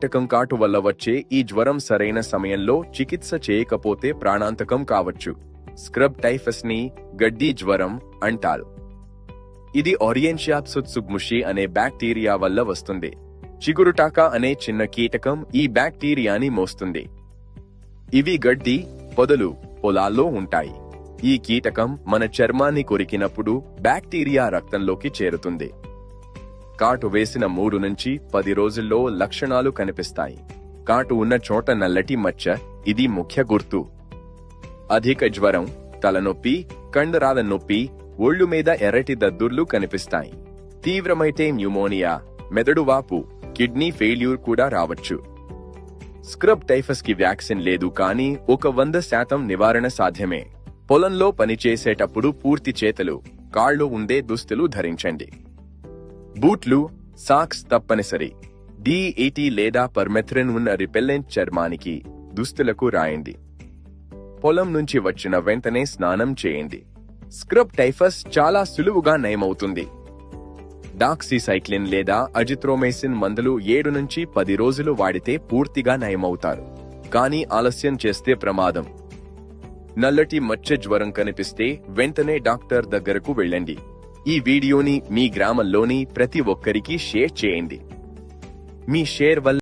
కీటకం కాటు వల్ల వచ్చే ఈ జ్వరం సరైన సమయంలో చికిత్స చేయకపోతే ప్రాణాంతకం కావచ్చు. స్క్రబ్ టైఫస్ ని గడ్డి జ్వరం అంటారు. ఇది ఓరియెన్షియా సుత్సుగ్ముషి అనే బ్యాక్టీరియా వల్ల వస్తుంది. చిగురుటాకా అనే చిన్న కీటకం ఈ బ్యాక్టీరియాని మోస్తుంది. ఇవి గడ్డి, పొదలు, పొలాల్లో ఉంటాయి. ఈ కీటకం మన చర్మాన్ని కొరికినప్పుడు బ్యాక్టీరియా రక్తంలోకి చేరుతుంది. కాటు వేసిన 3 నుంచి 10 రోజుల్లో లక్షణాలు కనిపిస్తాయి. కాటు ఉన్న చోట నల్లటి మచ్చ, ఇది ముఖ్య గుర్తు. అధిక జ్వరం, తలనొప్పి, కండరాల నొప్పి, ఒళ్ళు మీద ఎర్రటి దద్దుర్లు కనిపిస్తాయి. తీవ్రమైతే న్యూమోనియా, మెదడు వాపు, కిడ్నీ ఫెయిల్యూర్ కూడా రావచ్చు. స్క్రబ్ టైఫస్ కి వ్యాక్సిన్ లేదు, కానీ 100% నివారణ సాధ్యమే. పొలంలో పనిచేసేటప్పుడు పూర్తి చేతులు, కాళ్ళు ఉండే దుస్తులు ధరించండి. బూట్లు, సాక్స్ తప్పనిసరి. DEET లేదా పర్మెథ్రిన్ ఉన్న రిపెల్లెంట్ చర్మానికి దుస్తులకు రాయండి. పొలం నుంచి వచ్చిన వెంటనే స్నానం చేయండి. స్క్రబ్ టైఫస్ చాలా సులువుగా నయమవుతుంది. డాక్సీసైక్లిన్ లేదా అజిత్రోమైసిన్ మందులు 7 నుంచి 10 రోజులు వాడితే పూర్తిగా నయమవుతారు. కానీ ఆలస్యం చేస్తే ప్రమాదం. నల్లటి మచ్చ జ్వరం కనిపిస్తే వెంటనే డాక్టర్ దగ్గరకు వెళ్ళండి. ఈ వీడియోని మీ గ్రామంలోని ప్రతి ఒక్కరికి షేర్ చేయండి. మీ షేర్ వల్ల